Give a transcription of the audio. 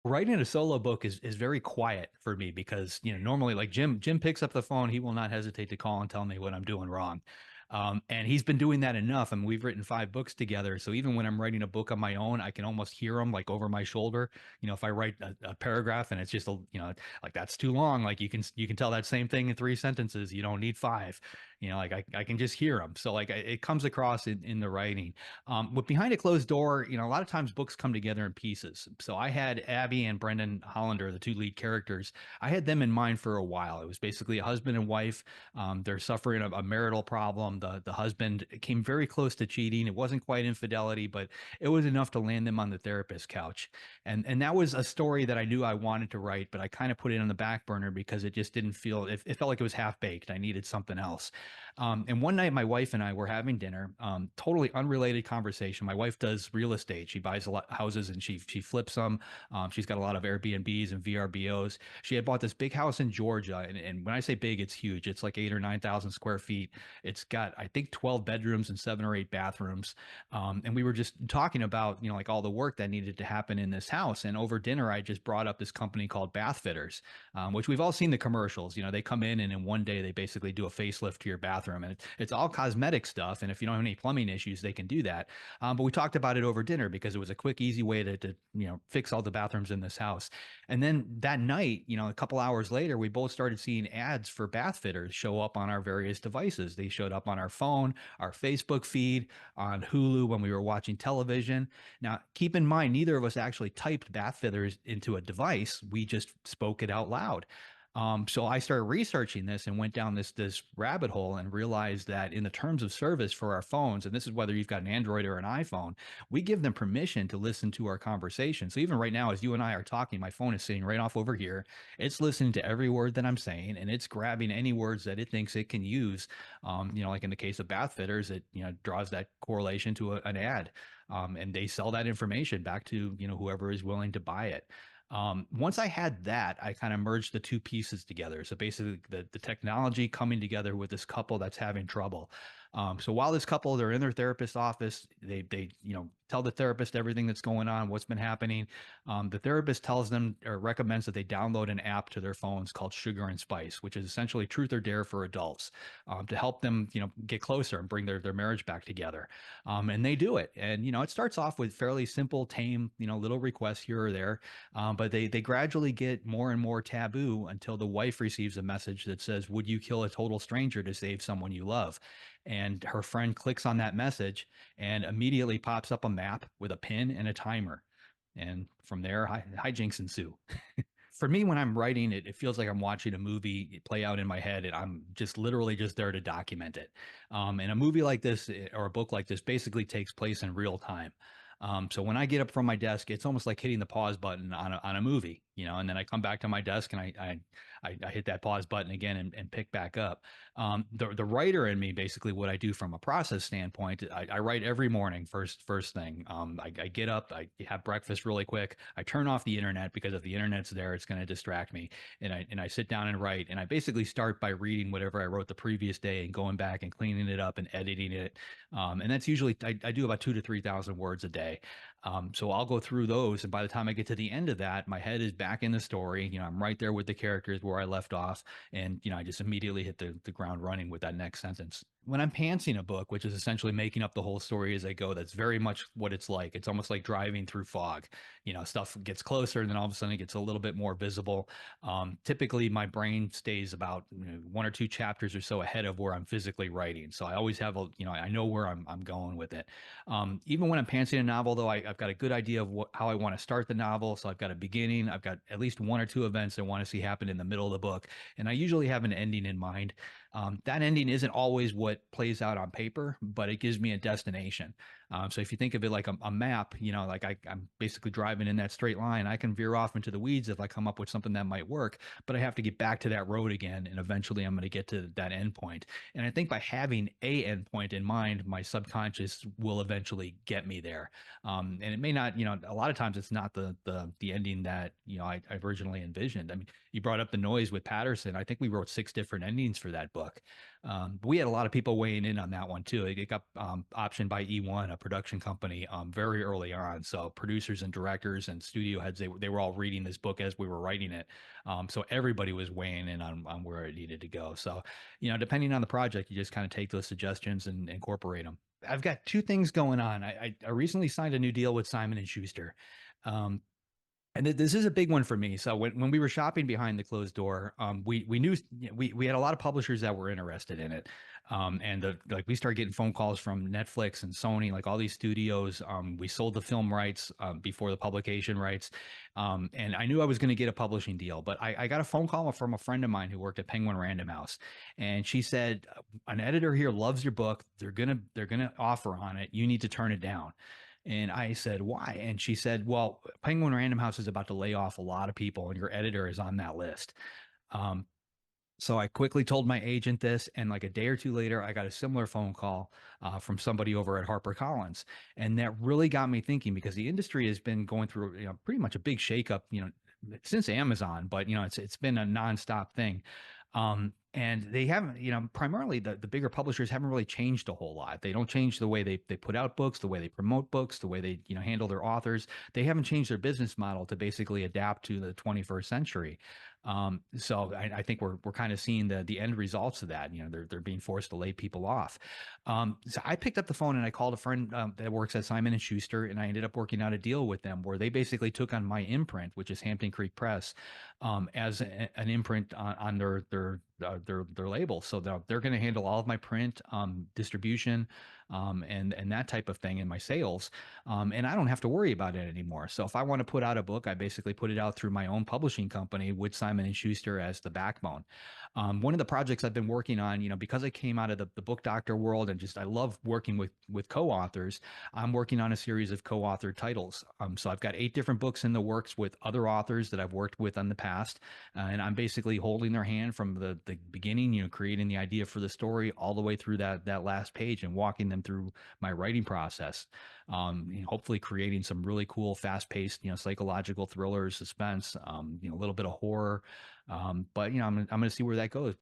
Writing a solo book is very quiet for me because, normally like Jim picks up the phone, he will not hesitate to call and tell me what I'm doing wrong. And he's been doing that enough. I mean, we've written 5 books together. So even when I'm writing a book on my own, I can almost hear him like over my shoulder. If I write a paragraph and it's just like that's too long, like you can tell that same thing in 3 sentences. You don't need five. Like I can just hear him. So like it comes across in the writing. But behind a closed door, a lot of times books come together in pieces. So I had Abby and Brendan Hollander, the two lead characters. I had them in mind for a while. It was basically a husband and wife. They're suffering a marital problem. The husband came very close to cheating. It wasn't quite infidelity, but it was enough to land them on the therapist couch. And that was a story that I knew I wanted to write, but I kind of put it on the back burner because it just didn't feel it felt like it was half baked. I needed something else. And one night, my wife and I were having dinner. Totally unrelated conversation. My wife does real estate. She buys a lot of houses and she flips them. She's got a lot of Airbnbs and VRBOs. She had bought this big house in Georgia, and when I say big, it's huge. It's like 8 or 9 thousand square feet. It's got, I think, 12 bedrooms and 7 or 8 bathrooms. And we were just talking about, like all the work that needed to happen in this house. And over dinner, I just brought up this company called Bath Fitters, which we've all seen the commercials. They come in and in one day they basically do a facelift to your bathroom, and it's all cosmetic stuff. And if you don't have any plumbing issues, they can do that. But we talked about it over dinner because it was a quick, easy way to fix all the bathrooms in this house. And then that night, a couple hours later, we both started seeing ads for bath fitters show up on our various devices. They showed up on our phone, our Facebook feed, on Hulu when we were watching television. Now, keep in mind, neither of us actually typed bath fitters into a device. We just spoke it out loud. So I started researching this and went down this rabbit hole and realized that in the terms of service for our phones, and this is whether you've got an Android or an iPhone, we give them permission to listen to our conversation. So even right now, as you and I are talking, my phone is sitting right off over here. It's listening to every word that I'm saying, and it's grabbing any words that it thinks it can use. Like in the case of bath fitters, it draws that correlation to an ad, and they sell that information back to whoever is willing to buy it. Once I had that, I kind of merged the two pieces together. So basically, the technology coming together with this couple that's having trouble. So while this couple, they're in their therapist's office, they tell the therapist everything that's going on, what's been happening. The therapist tells them or recommends that they download an app to their phones called Sugar and Spice, which is essentially Truth or Dare for adults, to help them get closer and bring their marriage back together. And they do it. And it starts off with fairly simple, tame, little requests here or there. But they gradually get more and more taboo until the wife receives a message that says, "Would you kill a total stranger to save someone you love?" And her friend clicks on that message and immediately pops up a map with a pin and a timer. And from there, hijinks ensue. For me, when I'm writing it, it feels like I'm watching a movie play out in my head, and I'm just literally just there to document it. And a movie like this or a book like this basically takes place in real time. So when I get up from my desk, it's almost like hitting the pause button on a movie, and then I come back to my desk and I hit that pause button again and pick back up. The writer in me, basically what I do from a process standpoint, I write every morning, first thing. I get up, I have breakfast really quick. I turn off the internet because if the internet's there, it's going to distract me. And I sit down and write. And I basically start by reading whatever I wrote the previous day and going back and cleaning it up and editing it. And that's usually, I do about 2 to 3 thousand words a day. So I'll go through those. And by the time I get to the end of that, my head is back in the story. I'm right there with the characters where I left off. And, I just immediately hit the ground running with that next sentence. When I'm pantsing a book, which is essentially making up the whole story as I go, that's very much what it's like. It's almost like driving through fog. Stuff gets closer and then all of a sudden it gets a little bit more visible. Typically, my brain stays about 1 or 2 chapters or so ahead of where I'm physically writing. So I always have I know where I'm going with it. Even when I'm pantsing a novel, though, I've got a good idea of how I want to start the novel. So I've got a beginning. I've got at least 1 or 2 events I want to see happen in the middle of the book, and I usually have an ending in mind. That ending isn't always what plays out on paper, but it gives me a destination. So if you think of it like a map, like I'm basically driving in that straight line, I can veer off into the weeds if I come up with something that might work, but I have to get back to that road again, and eventually I'm going to get to that end point. And I think by having a end point in mind, my subconscious will eventually get me there. And it may not, a lot of times it's not the ending that I originally envisioned. I mean, you brought up The Noise with Patterson. I think we wrote 6 different endings for that book. book. We had a lot of people weighing in on that one too. It got optioned by E1, a production company, very early on. So producers and directors and studio heads, they were all reading this book as we were writing it. So everybody was weighing in on where it needed to go. So, depending on the project, you just kind of take those suggestions and incorporate them. I've got two things going on. I recently signed a new deal with Simon and Schuster. Um, and this is a big one for me. So when we were shopping behind the closed door, we knew we had a lot of publishers that were interested in it, like we started getting phone calls from Netflix and Sony, like all these studios. We sold the film rights before the publication rights, and I knew I was going to get a publishing deal. But I got a phone call from a friend of mine who worked at Penguin Random House, and she said, "An editor here loves your book. They're gonna offer on it. You need to turn it down." And I said, why? And she said, well, Penguin Random House is about to lay off a lot of people, and your editor is on that list. Um, so I quickly told my agent this, and like a day or two later, I got a similar phone call from somebody over at HarperCollins, and that really got me thinking because the industry has been going through, pretty much a big shakeup, since Amazon, but it's been a nonstop thing. And they haven't, primarily the bigger publishers haven't really changed a whole lot. They don't change the way they put out books, the way they promote books, the way they, handle their authors. They haven't changed their business model to basically adapt to the 21st century. So I think we're kind of seeing the end results of that. They're being forced to lay people off. So I picked up the phone and I called a friend that works at Simon and Schuster, and I ended up working out a deal with them where they basically took on my imprint, which is Hampton Creek Press, as an imprint on their label. So they're going to handle all of my print, distribution, and that type of thing, and my sales. And I don't have to worry about it anymore. So if I want to put out a book, I basically put it out through my own publishing company with Simon and Schuster as the backbone. One of the projects I've been working on, because I came out of the book doctor world and just I love working with co-authors, I'm working on a series of co-authored titles. So I've got 8 different books in the works with other authors that I've worked with in the past, and I'm basically holding their hand from the beginning, creating the idea for the story all the way through that last page and walking them through my writing process. Hopefully creating some really cool, fast-paced, psychological thrillers, suspense, a little bit of horror. But I'm going to see where that goes.